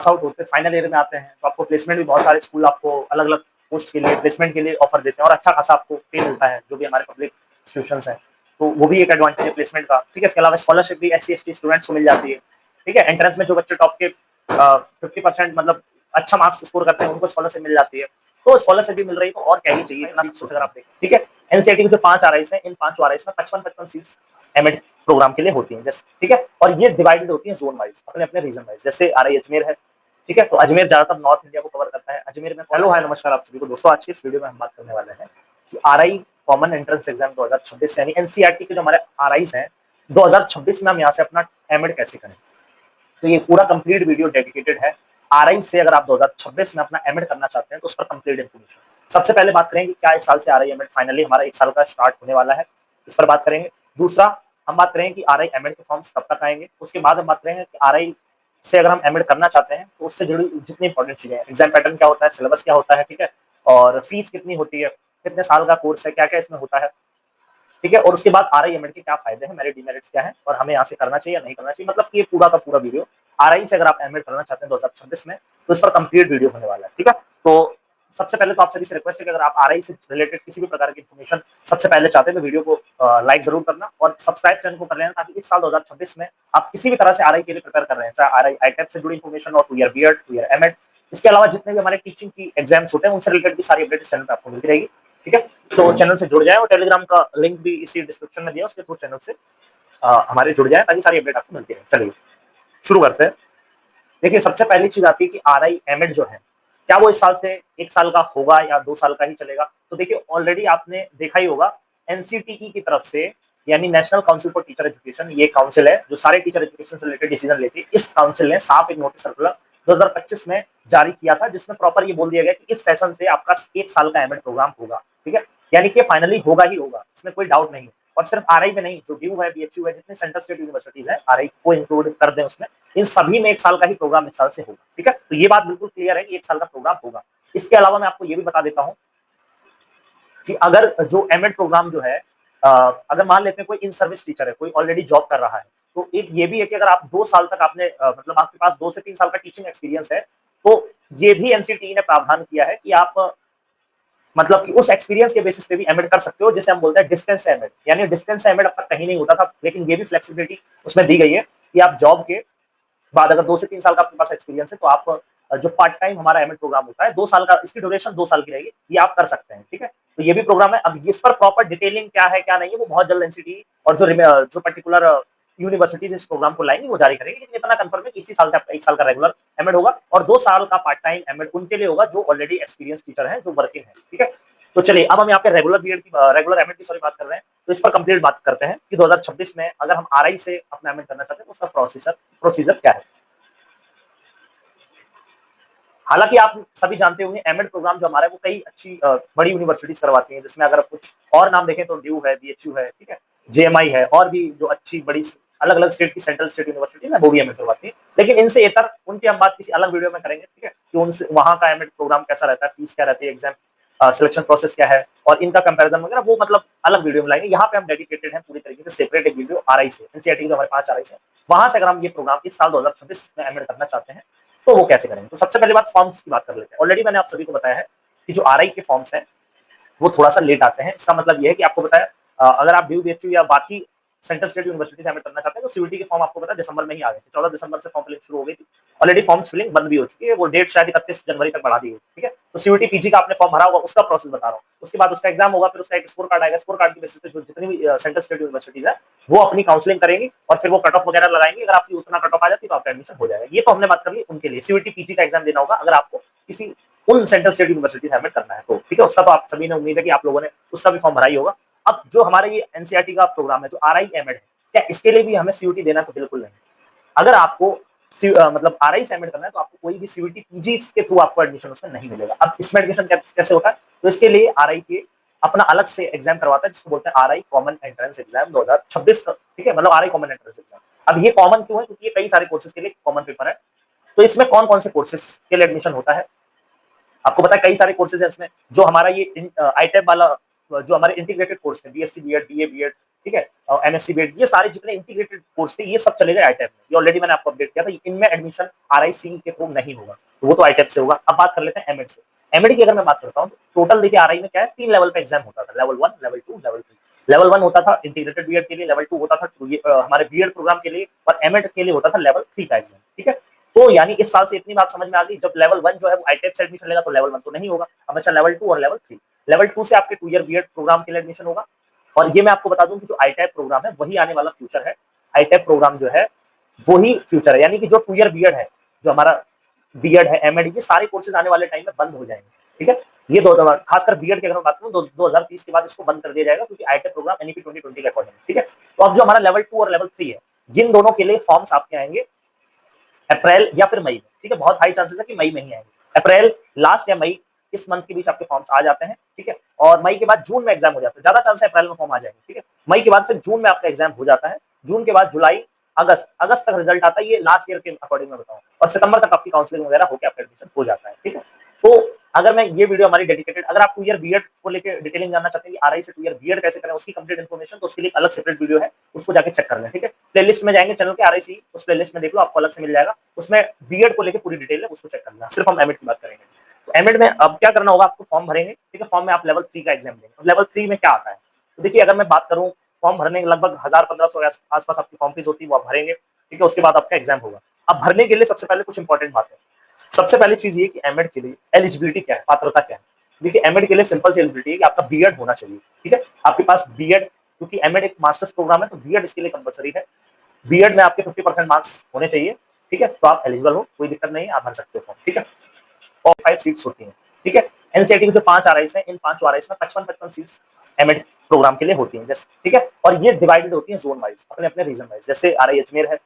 Out होते हैं, final year में आते हैं, तो आपको प्लेसमेंट भी बहुत सारे स्कूल आपको अलग-अलग पोस्ट के लिए प्लेसमेंट के लिए ऑफर देते हैं और अच्छा खासा आपको पे मिलता है, जो भी हमारे पब्लिक इंस्टीट्यूशंस हैं। तो वो भी एक एडवांटेज है प्लेसमेंट का। ठीक है, इसके अलावा स्कॉलरशिप भी एससी-एसटी स्टूडेंट्स को मिल जाती है। ठीक है, एंट्रेंस में जो बच्चे टॉप के 50% मतलब अच्छा मार्क्स स्कोर करते हैं, उनको स्कॉलरशिप मिल जाती है। तो स्कॉलरशिप भी मिल रही है, तो और क्या ही चाहिए, इतना सब अगर आप देखें। ठीक है, एनसीईआरटी के जो 5 आरआईस हैं, इन 5 आरआईस में 55-55 सीट्स एमएड प्रोग्राम के लिए होती हैं। जैसे ठीक है, और ये डिवाइडेड होती है जोन वाइज, अपने-अपने रीजन वाइज। जैसे आरआई अजमेर है, ठीक है, तो अजमेर ज्यादातर नॉर्थ इंडिया को कवर करता है। अजमेर में हेलो हाय नमस्कार आप सभी को दोस्तों, आज की इस वीडियो में हम बात करने वाले हैं कि आरआई कॉमन एंट्रेंस एग्जाम 2026 यानी एनसीईआरटी के जो हमारे आरआईस हैं 2026 में हम यहाँ से अपना एमएड कैसे करें। तो ये पूरा कंप्लीट वीडियो डेडिकेटेड है आरआई से। अगर आप 2026 में अपना एमएड करना चाहते हैं तो उस पर कंप्लीट इन्फॉर्मेशन। सबसे पहले बात करेंगे क्या इस साल से आरआई एमएड फाइनली हमारा 1 साल का स्टार्ट होने वाला है, इस पर बात करेंगे। दूसरा हम बात करेंगे कि आरआई एमएड के फॉर्म्स कब तक आएंगे। उसके बाद हम बात करेंगे कि आरआई से अगर हम एमएड करना चाहते हैं तो उससे जुड़ी जितनी इंपॉर्टेंट चीजें हैं, एग्जाम पैटर्न क्या होता है, सिलेबस क्या होता है, ठीक है, और फीस कितनी होती है, कितने साल का कोर्स है, क्या क्या इसमें होता है, ठीक है, और उसके बाद आरआई एमएड के क्या फायदे हैं, मेरिट डिमेरिट्स क्या है और हमें यहाँ से करना चाहिए या नहीं करना चाहिए। मतलब ये पूरा का पूरा वीडियो आरआई से अगर आप एमएड करना चाहते हैं 2026 में तो इस पर कंप्लीट वीडियो होने वाला है। ठीक है, तो सबसे पहले तो आप सभी से रिक्वेस्ट है कि अगर आप आरआई से रिलेटेड किसी भी प्रकार की इन्फॉर्मेशन सबसे पहले चाहते हैं तो वीडियो को लाइक जरूर करना और सब्सक्राइब चैनल को कर लेना, ताकि इस साल 2026 में आप किसी भी तरह से आरआई के लिए प्रिपेयर कर रहे हैं, चाहे आरआई आईटेप से जुड़ी इन्फॉर्मेशन और 2 ईयर बीएड 2 ईयर एमएड, इसके अलावा जितने भी हमारे टीचिंग की एग्जाम्स होते हैं उनसे रिलेटेड भी सारी अपडेट इस चैनल पे आपको मिलती रहेगी। ठीक है, तो चैनल से जुड़ जाए और टेलीग्राम का लिंक भी इसी डिस्क्रिप्शन में दिया, उसके थ्रू चैनल से हमारे जुड़ जाए ताकि सारी अपडेट आपको मिलती रहे। चलिए शुरू करते हैं। देखिए सबसे पहली चीज आती है कि आरआई एमएड जो है क्या वो इस साल से 1 साल का होगा या 2 साल का ही चलेगा। तो देखिए ऑलरेडी आपने देखा ही होगा एनसीटीई की तरफ से, यानी national council for teacher education, ये काउंसिल है जो सारे टीचर एजुकेशन से रिलेटेड डिसीजन लेती है। इस काउंसिल ने साफ एक नोटिस सर्कुलर 2025 में जारी किया था जिसमें प्रॉपर ये बोल दिया गया कि इस सेशन से आपका 1 साल का एमएड प्रोग्राम होगा। ठीक है, यानी कि फाइनली होगा ही होगा, इसमें कोई डाउट नहीं। और सिर्फ आरआई में नहीं, जो ड्यू है, बीएचयू है, जितने सेंट्रल स्टेट यूनिवर्सिटीज है आरआई को इंक्लूड कर दें उसमें, इन सभी में 1 साल का ही प्रोग्राम इस साल से होगा। ठीक है, तो ये बात बिल्कुल क्लियर है कि 1 साल का प्रोग्राम होगा। इसके अलावा मैं आपको ये भी बता देता हूं कि अगर जो एमएड प्रोग्राम जो है अगर मान लेते हैं कोई इन सर्विस टीचर है, कोई ऑलरेडी जॉब कर रहा है, तो एक ये भी है कि अगर आप 2 साल तक आपने मतलब आपके पास 2 से 3 साल का टीचिंग एक्सपीरियंस है, तो ये भी एनसीटीई ने प्रावधान किया है कि आप मतलब कि उस एक्सपीरियंस के बेसिस पे भी एमएड कर सकते हो, जिसे हम बोलते हैं डिस्टेंस एमएड। यानी डिस्टेंस एमएड अब तक कहीं नहीं होता था, लेकिन ये भी फ्लेक्सिबिलिटी उसमें दी गई है कि आप जॉब के बाद अगर 2 से 3 साल का आपके पास एक्सपीरियंस है तो आप जो पार्ट टाइम हमारा एमएड प्रोग्राम होता है 2 साल का, इसकी ड्यूरेशन 2 साल की रहेगी, ये आप कर सकते हैं। ठीक है, तो ये भी प्रोग्राम है। अब इस पर प्रॉपर डिटेलिंग क्या है क्या नहीं है वो बहुत जल्द एनसीटीई और जो पर्टिकुलर यूनिवर्सिटीज इस प्रोग्राम को लाएंगी वो जारी करेंगे, लेकिन इतना कंफर्म है कि इसी साल से आपका 1 साल का रेगुलर एमएड होगा और 2 साल का पार्ट टाइम एमएड उनके लिए होगा जो ऑलरेडी एक्सपीरियंस टीचर हैं, जो वर्किंग है। ठीक है, तो चलिए अब हम यहाँ पे रेगुलर बीएड की रेगुलर एमएड की सॉरी बात कर रहे हैं, तो इस पर कंप्लीट बात करते हैं कि 2026 में अगर हम आरआई से अपना एमएड करना चाहते हैं तो उसका प्रोसीजर क्या है। हालांकि आप सभी जानते होंगे एमएड प्रोग्राम जो हमारा है वो कई अच्छी बड़ी यूनिवर्सिटीज करवाती हैं, जिसमें अगर कुछ और नाम देखें तो ड्यू है, बीएचयू है, ठीक है, जेएमआई है, और भी जो अच्छी बड़ी अलग अलग स्टेट की सेंट्रल स्टेट यूनिवर्सिटीज है वो भी एमएड करवाती है। लेकिन इनसे इतर उनकी हम बात किसी अलग वीडियो में करेंगे। ठीक है, कि उनसे वहां का एमएड प्रोग्राम कैसा रहता है, फीस क्या रहती है, एग्जाम सिलेक्शन प्रोसेस क्या है और इनका कंपैरिजन वगैरह वो मतलब अलग वीडियो में लाएंगे। यहाँ पे हम डेडिकेटेड हैं पूरी तरीके से सेपरेट एक वीडियो आरआई से, एनसीईआरटी जो हमारे 5 आरआई से, वहां से अगर हम ये प्रोग्राम इस साल 2026 में एमएड करना चाहते हैं तो वो कैसे करेंगे। तो सबसे पहले बात फॉर्म्स की बात कर लेते हैं। ऑलरेडी मैंने आप सभी को बताया है कि जो आरआई के फॉर्म्स हैं वो थोड़ा सा लेट आते हैं। इसका मतलब ये है कि आपको बताया अगर आप ड्यू बीएचयू या बाकी सेंट्रल स्टेट यूनिवर्सिटी से एमएड करना चाहते हैं तो सीयूटी के फॉर्म आपको पता है दिसंबर में ही आ गए थे। 14 दिसंबर से फॉर्म फिलिंग शुरू हो गई थी। ऑलरेडी फॉर्म्स फिलिंग बंद भी हो चुकी है, वो डेट शायद 31 जनवरी तक बढ़ा दी गई। ठीक है, तो सीयूटी पीजी का आपने फॉर्म भरा होगा, उसका प्रोसेस बता रहा हूँ। उसके बाद उसका एग्जाम होगा, फिर उसका एक स्कोर कार्ड आएगा। स्कोर कार्ड की बेसिस पे जो जितनी भी सेंट्रल स्टेट यूनिवर्सिटीज है वो अपनी काउंसलिंग करेंगी और फिर वो कट ऑफ वगैरह लगाएंगे। अगर आपकी उतना कट ऑफ आ जाती है तो आपका एडमिशन हो जाएगा। ये तो हमने बात कर ली उनके लिए। सीयूटी पीजी का एग्जाम देना होगा अगर आपको किसी उन सेंट्रल स्टेट यूनिवर्सिटी से एडमिट करना है तो। ठीक है, उसका तो आप सभी ने उम्मीद है कि आप लोगों ने उसका भी फॉर्म भरा ही होगा। अब जो हमारे ये एनसीईआरटी का प्रोग्राम है जो आरआई एमएड है, क्या इसके लिए भी हमें सीयूटी देना? तो बिल्कुल नहीं। अगर आपको मतलब आरआई से एडमिट करना है तो आपको कोई भी सीयूटी पीजी के थ्रू आपको एडमिशन उसमें नहीं मिलेगा। अब इसमें एडमिशन कैसे होता है? तो इसके लिए आरआई के अपना अलग से एग्जाम करवाता है जिसको बोलते हैं आरआई कॉमन एंट्रेंस एग्जाम 2026 का। ठीक है, मतलब आरआई कॉमन एंट्रेंस एग्जाम। अब ये कॉमन क्यों है? क्योंकि ये कई सारे कोर्सेज के लिए कॉमन पेपर है। तो इसमें कौन कौन से कोर्सेज के लिए एडमिशन होता है? आपको पता है कई सारे कोर्सेज है इसमें। जो हमारा ये आईटेप वाला जो हमारे इंटीग्रेटेड कोर्स है, बीएससी बीएड, बीए बीएड, ठीक है, और एमएससी बीएड, ये सारे जितने इंटीग्रेटेड कोर्स थे ये सब चले गए आईटेप में। ये ऑलरेडी मैंने आपको अपडेट किया था, इनमें एडमिशन आरआईसी के थ्रू नहीं होगा, तो वो तो आईटेप से होगा। अब बात कर लेते हैं एमएड से। एमएड की अगर मैं बात करता हूँ तो टोटल देखिए आरआई में क्या है, 3 लेवल पे एग्जाम होता था, लेवल 1, लेवल 2, लेवल 3। लेवल 1 होता था इंटीग्रेटेड बीएड के लिए, लेवल 2 होता था हमारे बीएड प्रोग्राम के लिए, और एमएड के लिए होता था लेवल 3 का एग्जाम। ठीक है, तो यानी इस साल से इतनी बात समझ में आ गई, जब लेवल 1 जो है वो आईटेप से एडमिशन लेगा तो लेवल 1 तो नहीं होगा। अब अच्छा लेवल 2 और लेवल 3। लेवल 2 से आपके 2 ईयर बीएड प्रोग्राम के लिए एडमिशन होगा। और ये मैं आपको बता दूं कि जो आईटेप प्रोग्राम है वही आने वाला फ्यूचर है। आईटेप प्रोग्राम जो है वही फ्यूचर है, यानी कि जो 2 ईयर बीएड है, जो हमारा बीएड है, एमएड, ये सारे कोर्सेज आने वाले टाइम में बंद हो जाएंगे। ठीक है, ये दो खासकर बीएड की अगर मैं बात करूं 2030 के बाद इसको बंद कर दिया जाएगा, क्योंकि आईटेप प्रोग्राम एनईपी 2020 के अकॉर्डिंग। ठीक है, तो अब जो हमारा लेवल 2 और लेवल 3 है, जिन दोनों के लिए फॉर्म्स आपके आएंगे अप्रैल या फिर मई में। ठीक है, बहुत हाई चांसेस है कि मई में ही आएंगे, अप्रैल लास्ट या मई इस मंथ के बीच आपके फॉर्म्स आ जाते हैं। ठीक है, और मई के बाद जून में एग्जाम हो जाता है, ज्यादा चांस है अप्रैल में फॉर्म आ जाएंगे। ठीक है, मई के बाद फिर जून में आपका एग्जाम हो जाता है, जून के बाद जुलाई, अगस्त तक रिजल्ट आता है, ये लास्ट ईयर के अकॉर्डिंग मैं बताऊं, और सितंबर तक आपकी काउंसलिंग वगैरह होकर आपका एडमिशन हो जाता है। ठीक है, तो अगर मैं ये वीडियो हमारी डेडिकेटेड, अगर आप 2 ईयर बीएड को लेकर डिटेलिंग जानना चाहते हैं कि आरआई से 2 ईयर बीएड कैसे करें, उसकी कंप्लीट इन्फॉर्मेशन, तो उसके लिए अलग सेपरेट वीडियो है, उसको जाके चेक कर लें। ठीक है, प्लेलिस्ट में जाएंगे चैनल के आरआईसी, उस प्लेलिस्ट में देख लो, आपको अलग से मिल जाएगा, उसमें बीएड को लेकर पूरी डिटेल है, उसको चेक कर लेना। सिर्फ हम एमएड की बात करेंगे। तो एमएड में अब क्या करना होगा, आपको फॉर्म भरेंगे। ठीक है, फॉर्म में आप लेवल 3 का एग्जाम देंगे। लेवल 3 में क्या आता है, तो देखिए अगर मैं बात करूं, फॉर्म भरने के लगभग 1000-1500 आसपास आपकी फॉर्म फीस होती है, वो आप भरेंगे। ठीक है, उसके बाद आपका एग्जाम होगा। अब भरने के लिए सबसे पहले कुछ इंपॉर्टेंट बात है। सबसे पहली चीज ये कि एमएड के लिए एलिजिबिलिटी क्या है, पात्रता क्या है। देखिए एमएड के लिए सिंपल सी एलिजिबिलिटी है कि आपका बीएड होना चाहिए। ठीक है, आपके पास बीएड, क्योंकि एमएड एक मास्टर्स प्रोग्राम है, तो बीएड इसके लिए कंपलसरी है। बीएड में आपके 50% मार्क्स होने चाहिए। ठीक है, तो आप एलिजिबल हो, कोई दिक्कत नहीं है, आप भर सकते हो फॉर्म। ठीक है, और 5 सीट्स होती हैं। ठीक है, एनसीईआरटी की जो 5 आरआईस हैं, इन 5 आरआईस में 55-55 सीट्स एमएड प्रोग्राम के लिए होती हैं। जैसे ठीक है, और ये डिवाइडेड होती है जोन वाइज, अपने अपने रीजन वाइज। जैसे आरआई अजमेर है,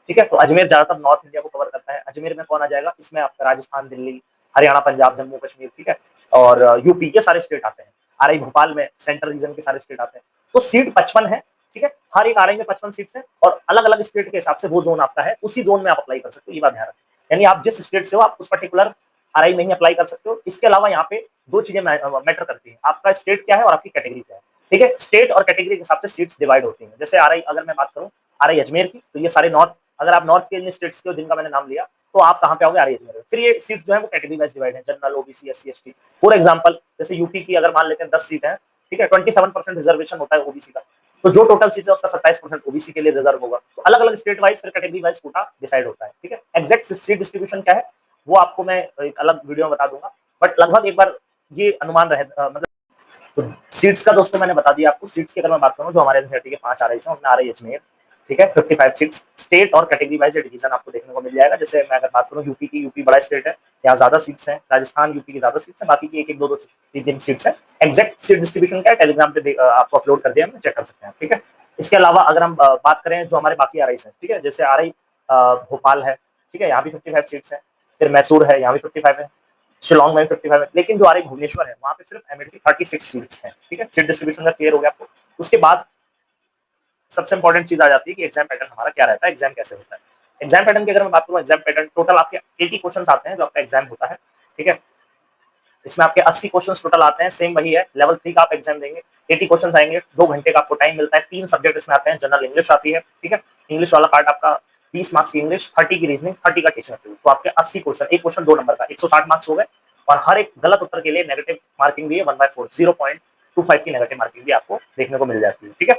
ठीक है, तो अजमेर ज्यादातर नॉर्थ इंडिया को कवर करता है। अजमेर में कौन आ जाएगा, इसमें आपका राजस्थान, दिल्ली, हरियाणा, पंजाब, जम्मू कश्मीर, ठीक है, और यूपी, ये सारे स्टेट आते हैं। आरआई भोपाल में सेंट्रल रीजन के सारे स्टेट आते हैं। तो सीट 55 है। ठीक है, हर एक आरआई में 55 सीट्स हैं, और अलग अलग स्टेट के हिसाब से वो जोन आपका है, उसी जोन में आप अप्लाई कर सकते हो, ये बात ध्यान रखें। यानी आप जिस स्टेट से हो, आप उस पर्टिकुलर आरआई में ही अप्लाई कर सकते हो। इसके अलावा यहाँ पे 2 चीजें मैटर करती हैं, आपका स्टेट क्या है और आपकी कैटेगरी क्या है। ठीक है, स्टेट और कैटेगरी के हिसाब से सीट्स डिवाइड होती हैं। जैसे आरआई, अगर मैं बात करूँ आरआई अजमेर की, तो ये सारे नॉर्थ, अगर आप नॉर्थ के इन स्टेट्स के हो जिनका मैंने नाम लिया, तो आप कहाँ पे आओगे, आरआई अजमेर में। फिर ये सीट्स जो है वो कैटेगरी वाइज डिवाइड है, general, OBC, SC, ST. For example जैसे यूपी की अगर मान लेते हैं 10 सीट है, ठीक है, 27% रिजर्वेशन होता है ओबीसी का, तो जो टोटल सीट है उसका 27% ओबीसी के लिए रिजर्व होगा। तो अलग अलग स्टेट वाइज फिर कैटेगरी वाइज कोटा डिसाइड होता है। ठीक है, एग्जैक्ट सीट डिस्ट्रीब्यूशन क्या है वो आपको मैं एक अलग वीडियो में बता दूंगा, बट लगभग एक बार ये अनुमान रहे, मतलब तो सीट्स का दोस्तों मैंने बता दिया आपको। सीट्स की अगर मैं बात करूं, जो हमारे एनसीईआरटी के 5 आ रही है, उनमें आ रही है अजमेर। ठीक है, 55 सीट्स। स्टेट और कैटेगरी वाइज डिवीजन आपको देखने को मिल जाएगा। जैसे मैं अगर बात करूं यूपी की, यूपी बड़ा स्टेट है, यहाँ ज्यादा सीट्स हैं। राजस्थान, यूपी की ज्यादा सीट्स हैं, बाकी की 1-1, 2-2, 3-3 सीट्स हैं। एग्जैक्ट सीट डिस्ट्रीब्यूशन क्या है, टेलीग्राम पे आपको अपलोड कर दिया, चेक कर सकते हैं। ठीक है, इसके अलावा अगर हम बात करें जो हमारे बाकी आ रही है, ठीक है, जैसे आ रही भोपाल है, ठीक है, यहाँ भी 55 सीट्स हैं। फिर मैसूर है, यहाँ भी 55 है। शिलोंग में 55 है। लेकिन जो आ रही भुवनेश्वर है, वहां पे सिर्फ एमएड की 36 सीट्स हैं। ठीक है, सीट डिस्ट्रीब्यूशन का क्लियर हो गया आपको। उसके बाद सबसे इंपॉर्टेंट चीज आ जाती है कि एग्जाम पैटर्न हमारा क्या रहता है, एग्जाम कैसे होता है। एग्जाम पैटर्न की अगर मैं बात करूं, एग्जाम पैटर्न टोटल आपके 80 क्वेश्चन आते हैं जो आपका एग्जाम होता है। ठीक है, इसमें आपके 80 क्वेश्चन टोटल आते हैं, सेम वही है। लेवल 3 का आप एग्जाम देंगे, 80 क्वेश्चन आएंगे, 2 घंटे का आपको टाइम मिलता है। 3 सब्जेक्ट इसमें आते हैं, जनरल इंग्लिश आती है। ठीक है, इंग्लिश वाला पार्ट आपका 20 मार्क्स की इंग्लिश, 30 की रीजनिंग, 30 का टीचिंग एप्टीट्यूड। तो आपके 80 क्वेश्चन, एक क्वेश्चन 2 नंबर का, 160 मार्क्स हो गए। और हर एक गलत उत्तर के लिए नेगेटिव मार्किंग भी है, 1/4, 0.25 की नेगेटिव मार्किंग भी आपको देखने को मिल जाती है। ठीक है,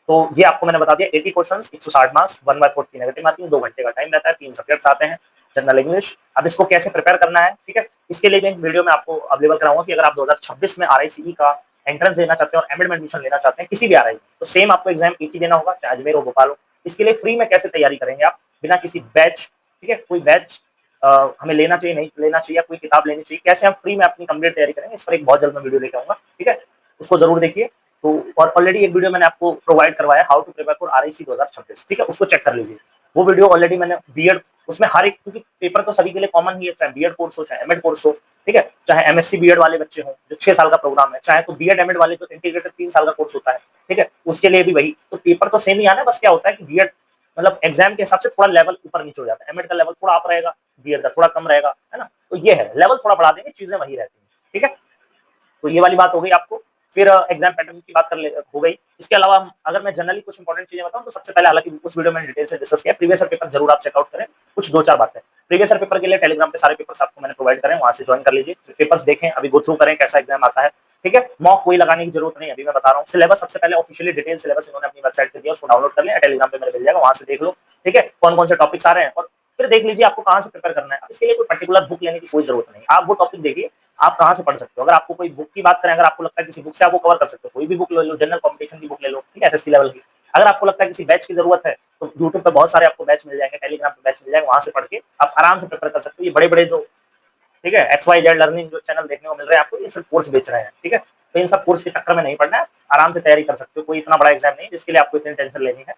तो ये आपको मैंने बता दिया, 80 क्वेश्चन, 160 मार्क्स, 1/4 की नेगेटिव मार्किंग, 2 घंटे का टाइम रहता है, 3 सब्जेक्ट्स आते हैं, जनरल इंग्लिश। अब इसको कैसे प्रिपेयर करना है, ठीक है, इसके लिए मैं वीडियो में आपको अवेलेबल कराऊंगा कि अगर आप 2026 में आरआईसीई का एंट्रेंस देना चाहते हैं और एमएड में एडमिशन लेना चाहते हैं किसी भी आरआई, तो सेम आपको एग्जाम एक ही देना होगा, चाहे अजमेर हो, भोपाल हो। इसके लिए फ्री में कैसे तैयारी करेंगे आप, बिना किसी बैच, ठीक है, कोई बैच हमें लेना चाहिए, नहीं लेना चाहिए, कोई किताब लेनी चाहिए, कैसे हम फ्री में अपनी कंप्लीट तैयारी करेंगे, इस पर एक बहुत जल्द मैं वीडियो लेके आऊंगा। ठीक है, उसको जरूर देखिए। तो और ऑलरेडी एक वीडियो मैंने आपको प्रोवाइड करवाया, how to prepare for RIC 2026। ठीक है, उसको चेक कर लीजिए। वो वीडियो ऑलरेडी मैंने बीएड, उसमें हर एक, क्योंकि पेपर तो सभी के लिए कॉमन ही है, चाहे बीएड कोर्स हो, चाहे एमएड कोर्स हो, ठीक है, चाहे एमएससी बीएड वाले बच्चे हो जो 6 साल का प्रोग्राम है, चाहे तो बीएड एमएड वाले जो इंटीग्रेटेड 3 साल का कोर्स होता है, ठीक है, उसके लिए भी वही। तो पेपर तो सेम ही आना है, बस क्या होता है कि बीएड मतलब एग्जाम के हिसाब से थोड़ा लेवल ऊपर नीचे हो जाता है, एमएड का लेवल थोड़ा अप रहेगा, बीएड का थोड़ा कम रहेगा, है ना। तो ये है, लेवल थोड़ा बढ़ा देंगे, चीजें वही रहती है। ठीक है, तो ये वाली बात हो गई आपको। फिर एग्जाम पैटर्न की बात हो गई। इसके अलावा अगर मैं जनरली कुछ इंपॉर्टेंट चीजें बताऊं तो सबसे पहले, हालांकि उस वीडियो में डिटेल से डिस्कस किया, प्रीवियस ईयर पेपर जरूर आप चेकआउट करें। कुछ 2-4 बातें प्रीवियस ईयर पेपर के लिए टेलीग्राम पे सारे पेपर्स आपको मैंने प्रोवाइड करें, वहां से ज्वाइन कर लीजिए, पेपर्स देखें, अभी गो थ्रू करें कैसा एग्जाम आता है, ठीक है। मॉक कोई लगाने की जरूरत नहीं, अभी मैं बता रहा हूँ। सिलेबस सबसे पहले ऑफिशियली डिटेल सिलेबस इन्होंने अपनी वेबसाइट पे दिया, उसको डाउनलोड कर लें, टेलीग्राम पे मेरे मिल जाएगा, वहां से देख लो, ठीक है, कौन कौन से टॉपिक्स आ रहे हैं, और फिर देख लीजिए आपको कहाँ से प्रिपेयर करना है। इसके लिए कोई पर्टिकुलर बुक लेने की कोई जरूरत नहीं, आप वो टॉपिक देखिए आप कहाँ से पढ़ सकते हो। अगर आपको कोई बुक की बात करें, अगर आपको लगता है किसी बुक से आप वो कवर कर सकते हो, कोई भी बुक ले लो, जनरल कॉम्पिटिशन की बुक ले लो, ठीक है, एसएससी लेवल की। अगर आपको लगता है किसी बैच की जरूरत है तो यूट्यूब पे बहुत सारे आपको बैच मिल जाएंगे, टेलीग्राम पे बैच मिल जाएंगे, वहां से पढ़ के आप आराम से प्रिपेयर कर सकते हो। ये बड़े बड़े जो, ठीक है, XYZ लर्निंग जो चैनल देखने को मिल रहे हैं आपको, ये सिर्फ कोर्स बेच रहे हैं, ठीक है। तो इन सब कोर्स के चक्कर में नहीं पड़ना है, आराम से तैयारी कर सकते हो। कोई इतना बड़ा एग्जाम नहीं जिसके लिए आपको इतनी टेंशन लेनी है।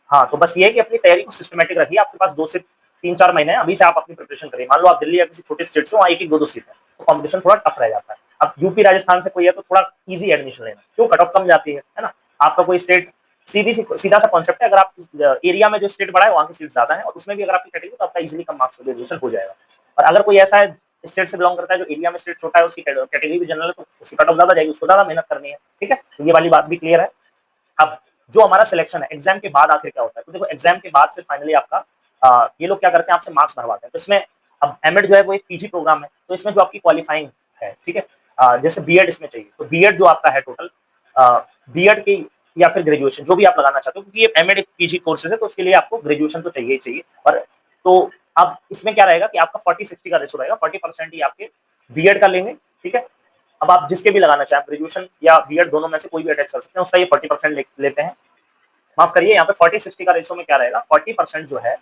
हाँ, तो बस ये है कि अपनी तैयारी को सिस्टमैटिक रखिए। आपके पास 2 से 3-4 महीने हैं, अभी से आप अपनी प्रिपरेशन करिए। मान लो आप दिल्ली या किसी छोटे स्टेट से, वहाँ 1-1, 2-2 सीट है, तो कंपटीशन थोड़ा टफ रह जाता है। अब यूपी राजस्थान से कोई है तो थोड़ा ईजी एडमिशन लेना, क्यों, कट ऑफ कम जाती है ना। आपका कोई स्टेट, सीधा सा कॉन्सेप्ट है, अगर आप एरिया में जो स्टेट बड़ा है वहाँ की सीट ज्यादा है, और उसमें भी अगर आपकी कैटेगरी, तो आपका इजीली कम मार्क्स एडमिशन हो जाएगा। और अगर कोई ऐसा है स्टेट से बिलोंग करता है जो एरिया में स्टेट छोटा है, उसकी कैटेगरी भी जनरल है, तो उसकी कट ऑफ ज्यादा जाएगी, उसको ज्यादा मेहनत करनी है, ठीक है। तो ये वाली बात भी क्लियर है। अब जो हमारा सिलेक्शन है एग्जाम के बाद आखिर क्या होता है, तो देखो एग्जाम के बाद फिर फाइनली आपका ये लोग क्या करते हैं, आपसे मार्क्स भरवाते हैं। तो इसमें अब एमएड जो है वो एक पीजी प्रोग्राम है, तो इसमें जो आपकी क्वालिफाइंग है, ठीक है, जैसे बीएड इसमें चाहिए, तो बीएड जो आपका है टोटल, बीएड की या फिर ग्रेजुएशन जो भी आप लगाना चाहते हो, क्योंकि ये एमएड एक पीजी कोर्सेज है, तो उसके लिए आपको ग्रेजुएशन तो चाहिए ही चाहिए। और तो अब इसमें क्या रहेगा कि आपका 40-60 का रेशो रहेगा, 40% ही आपके बीएड का लेंगे, ठीक है। अब आप जिसके भी लगाना चाहें, ग्रेजुएशन या बीएड दोनों में से कोई भी अटैच कर सकते हैं, उसका ये 40% लेते हैं। माफ करिए, यहाँ पे 40-60 का रेशो में क्या रहेगा, 40% जो है,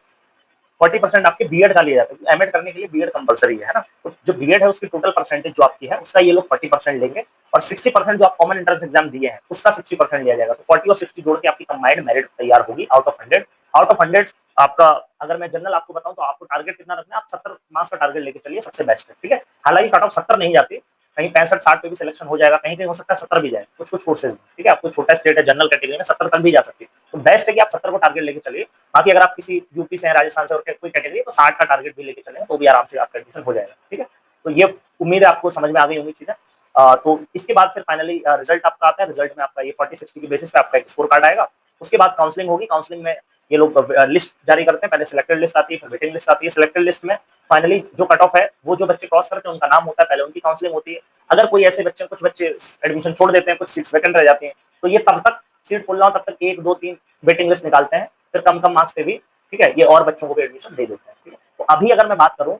40% आपके बीएड का लिया जाता है। एमएड करने के लिए बीएड कंपलसरी है ना, तो जो बीएड है उसकी टोटल परसेंटेज जो आपकी है उसका ये लोग 40% लेंगे, और 60% जो आप कॉमन एंट्रेंस एग्जाम दिए हैं उसका 60% लिया जाएगा। तो 40 और 60 जोड़ के आपकी कंबाइंड मेरिट तैयार होगी आउट ऑफ 100। आउट ऑफ 100 आपका, अगर मैं जनरल आपको बताऊं तो आपको टारगेट कितना रखना है, आप 70 मार्क्स का टारगेट लेके चलिए, सबसे बेस्ट है, ठीक है। हालांकि कट ऑफ 70 नहीं जाती, कहीं 65-60 पे भी सिलेक्शन हो जाएगा, कहीं कहीं हो सकता है 70 भी जाए, कुछ कुछ कोर्सेज में, ठीक है। आपको छोटा स्टेट है जनरल कैटेगरी में, 70 तक भी जा सकती है, तो बेस्ट है कि आप 70 को टारगेट लेके चलिए। बाकी अगर आप किसी यूपी से, राजस्थान से और कोई कैटेगरी है तो 60 का टारगेट भी लेके चलें, तो भी आराम से आपका एडमिशन हो जाएगा, ठीक है। तो ये उम्मीद है आपको समझ में आ गई होंगी चीजें। तो इसके बाद फिर फाइनली रिजल्ट आपका आता है, रिजल्ट में आपका ये 40-60 की बेसिस पे आपका एक स्कोर कार्ड आएगा। उसके बाद काउंसलिंग होगी, काउंसलिंग में ये लोग लिस्ट जारी करते हैं, पहले सिलेक्टेड लिस्ट आती है, फिर वेटिंग लिस्ट आती है। सिलेक्टेड लिस्ट में फाइनली जो कट ऑफ है, वो जो बच्चे क्रॉस करते हैं उनका नाम होता है, पहले उनकी काउंसलिंग होती है। अगर कोई ऐसे बच्चे, कुछ बच्चे एडमिशन छोड़ देते हैं, कुछ सीट्स वैकेंट रह जाती हैं, तो ये तब तक सीट फुल ना हो तब तक 1-2-3 वेटिंग लिस्ट निकालते हैं, फिर कम कम मार्क्स पे भी, ठीक है, ये और बच्चों को भी एडमिशन दे देते हैं, ठीक है। तो अभी अगर मैं बात करूं,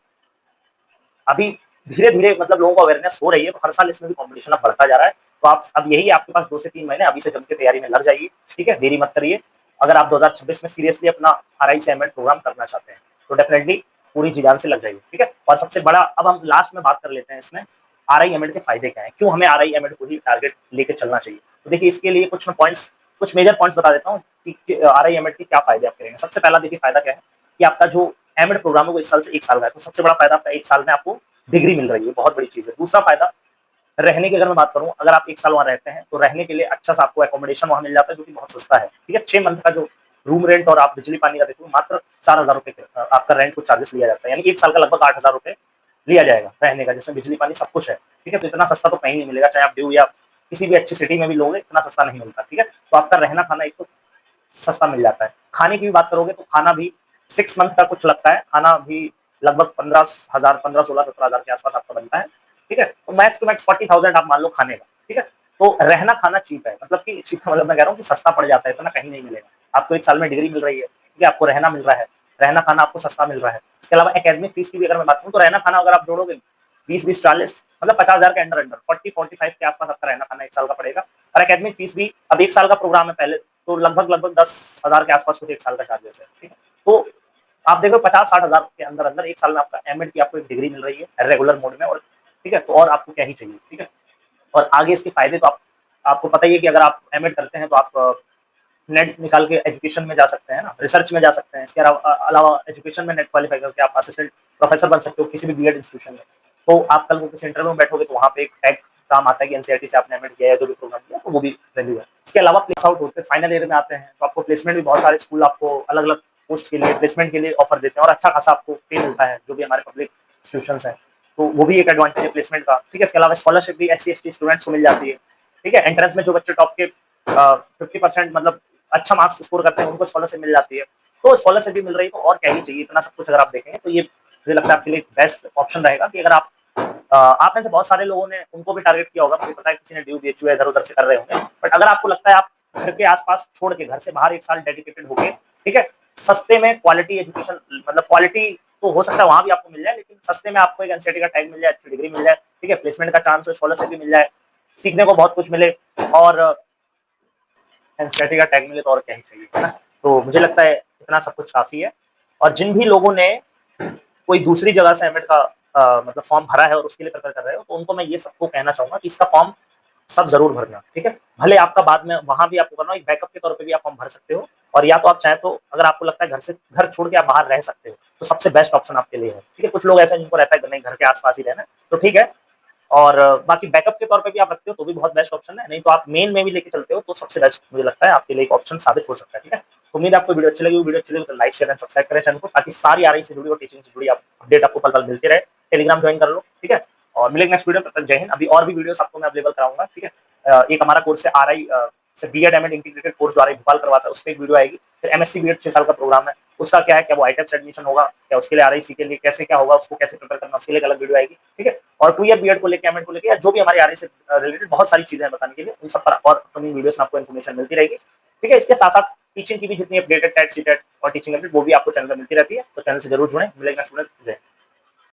अभी धीरे धीरे मतलब लोगों को अवेयरनेस हो रही है, तो हर साल इसमें भी कॉम्पिटिशन अब बढ़ता जा रहा है। तो आप अब यही आपके पास 2 से 3 महीने, अभी से जम के तैयारी में लग जाइए, ठीक है, देरी मत करिए। अगर आप 2026 में सीरियसली अपना आरआई से एमएड प्रोग्राम करना चाहते हैं तो डेफिनेटली पूरी जी जान से लग जाइए, ठीक है। और सबसे बड़ा, अब हम लास्ट में बात कर लेते हैं इसमें, आरआई एमएड के फायदे क्या है, क्यों हमें आरआई एमएड को ही टारगेट लेके चलना चाहिए। तो देखिए, इसके लिए कुछ मेजर पॉइंट्स बता देता हूँ कि आरआई एमएड के क्या फायदे आप करेंगे। सबसे पहला देखिए फायदा क्या है कि आपका जो एमएड प्रोग्राम है वो इस साल से 1 साल का है, तो सबसे बड़ा फायदा आपका 1 साल में आपको डिग्री मिल रही है, बहुत बड़ी चीज है। दूसरा फायदा, रहने की अगर मैं बात करूं, अगर आप 1 साल वहां रहते हैं तो रहने के लिए अच्छा सा आपको एकोमोडेशन वहां मिल जाता है, जो कि बहुत सस्ता है, ठीक है। 6 मंथ का जो रूम रेंट और आप बिजली पानी का देखो, मात्र 4,000 रुपए आपका रेंट को चार्जेस लिया जाता है, यानी 1 साल का लगभग 8,000 रुपए लिया जाएगा रहने का, जिसमें बिजली पानी सब कुछ है, ठीक है। तो इतना सस्ता तो कहीं नहीं मिलेगा, चाहे आप ड्यू या किसी भी अच्छी सिटी में भी लोगे, इतना सस्ता नहीं मिलता, ठीक है। तो आपका रहना खाना एक तो सस्ता मिल जाता है। खाने की भी बात करोगे तो खाना भी 6 मंथ का कुछ लगता है, खाना भी लगभग 15,000, 15-16-17,000 के आसपास आपका बनता है, ठीक है। तो मैक्स टू मैक्स 40,000 आप मान लो खाने का, ठीक है। तो रहना खाना चीप है, मतलब कि चीप मतलब मैं कह रहा हूँ कि सस्ता पड़ जाता है, इतना कहीं नहीं मिलेगा। आपको 1 साल में डिग्री मिल रही है, ठीक है, आपको रहना मिल रहा है, रहना खाना आपको सस्ता मिल रहा है। इसके अलावा एकेडमिक फीस की भी अगर मैं बात करूँ, तो रहना खाना अगर आप जोड़ोगे 20-20-40, मतलब 50,000 के अंडर अंडर 40-45 के आसपास आपका रहना खाना 1 साल का पड़ेगा। और एकेडमिक फीस भी, अब 1 साल का प्रोग्राम है, पहले तो लगभग 10,000 के आसपास कुछ 1 साल का चार्जेस है, ठीक है। तो आप देखो 50-60,000 के अंदर अंदर 1 साल में आपका एमएड की आपको एक डिग्री मिल रही है रेगुलर मोड में, और ठीक है, तो और आपको क्या ही चाहिए, ठीक है। और आगे इसके फायदे तो आपको पता ही है कि अगर आप एमएड करते हैं तो आप नेट निकाल के एजुकेशन में जा सकते हैं ना, रिसर्च में जा सकते हैं। इसके अलावा एजुकेशन में नेट क्वालिफाई करके आप असिस्टेंट प्रोफेसर बन सकते हो किसी भी बीएड इंस्टीट्यूशन में। तो आप कल को किसी इंटरव्यू में बैठोगे तो वहाँ पे एक टैग काम आता है कि एनसीईआरटी से आपने एमएड किया है, जो भी प्रोग्राम किया, तो वो भी वैल्यू है। इसके अलावा प्लेस आउट होते हैं, फाइनल ईयर में आते हैं तो आपको प्लेसमेंट भी, बहुत सारे स्कूल आपको अलग अलग पोस्ट के लिए प्लेसमेंट के लिए ऑफर देते हैं, और अच्छा खासा आपको पे मिलता है, जो भी हमारे पब्लिक इंस्टीट्यूशन है, तो वो भी एक एडवांटेज है प्लेसमेंट का, ठीक है। इसके अलावा स्कॉलरशिप भी SC ST स्टूडेंट्स को मिल जाती है। ठीक है। एंट्रेंस में जो बच्चे टॉप के 50% मतलब अच्छा मार्क्स स्कोर करते हैं उनको स्कॉलरशिप मिल जाती है, तो स्कॉलरशिप भी मिल रही है, तो और क्या ही चाहिए। इतना सब कुछ अगर आप देखेंगे तो ये मुझे लगता है आपके लिए बेस्ट ऑप्शन रहेगा कि अगर आप में से बहुत सारे लोगों ने उनको भी टारगेट किया होगा, मुझे पता है किसी ने ड्यू बीएचयू इधर उधर से कर रहे होंगे, बट अगर आपको लगता है आप घर के आसपास छोड़ के घर से बाहर एक साल डेडिकेटेड होके, ठीक है, सस्ते में क्वालिटी एजुकेशन, मतलब क्वालिटी तो हो सकता है वहां भी आपको मिल जाए, लेकिन सस्ते में आपको एक एनसीईआरटी का टैग मिल जाए, अच्छी डिग्री मिल जाए, ठीक है, प्लेसमेंट का चांस हो, स्कॉलरशिप भी मिल जाए, सीखने को बहुत कुछ मिले और एनसीईआरटी का टैग मिले, तो और क्या ही चाहिए, है ना। तो मुझे लगता है इतना सब कुछ काफी है। और जिन भी लोगों ने कोई दूसरी जगह से एमएड का मतलब फॉर्म भरा है और उसके लिए प्रिपेयर कर रहे हो, तो उनको मैं ये सबको कहना चाहूंगा कि इसका फॉर्म सब जरूर भरना, ठीक है। भले आपका बाद में वहां भी आपको करना, एक बैकअप के तौर पे भी आप फॉर्म भर सकते हो, और या तो आप चाहे तो अगर आपको लगता है घर छोड़ के आप बाहर रह सकते हो, तो सबसे बेस्ट ऑप्शन आपके लिए है, ठीक है। कुछ लोग ऐसे हैं जिनको रहता है नहीं घर के आसपास ही रहना, तो ठीक है। और बाकी बैकअप के तौर पे भी आप रखते हो तो भी बहुत बेस्ट ऑप्शन है, नहीं तो आप मेन में भी लेके चलते हो तो सबसे बेस्ट मुझे लगता है आपके लिए एक ऑप्शन साबित हो सकता है, ठीक है। तो उम्मीद है आपको वीडियो अच्छी लगी, वीडियो अच्छी लगी तो लाइक शेयर एंड सब्सक्राइब करें चैनल को, ताकि सारी आ रही से जुड़ी और टीचिंग से जुड़ी आप अपडेट आपको पल पल मिलती रहे। टेलीग्राम ज्वाइन कर लो, ठीक है। और मिलेंगे नेक्स्ट वीडियो, तब तक जय हिंद। अभी और भी वीडियोस आपको मैं अवेलेबल कराऊंगा, ठीक है। एक हमारा कोर्स है आरआई से बीएड एमएड इंटीग्रेटेड कोर्स जो आरआई भोपाल करवाता है, उस पर एक वीडियो आएगी। फिर एमएससी बीएड 6 साल का प्रोग्राम है, उसका क्या है, क्या वो आईटेप से एडमिशन होगा, क्या उसके लिए आरआईसी के लिए कैसे क्या होगा, उसको कैसे प्रिपेयर करना, उसके लिए एक अलग वीडियो आएगी, ठीक है। और 2 ईयर बीएड को लेकर, एमएड को लेकर, या जो भी हमारे आरआई से रिलेटेड बहुत सारी चीजें हैं बताने के लिए, उन सब पर और अपनी वीडियोस में आपको इन्फॉर्मेशन मिलती रहेगी, ठीक है। इसके साथ साथ टीचिंग की भी जितनी अपडेटेड टेट सीटेट और टीचिंग अपडेट वो भी आपको चैनल पर मिलती रहती है, तो चैनल से जरूर जुड़े। मिलेगा स्टूडेंट, जय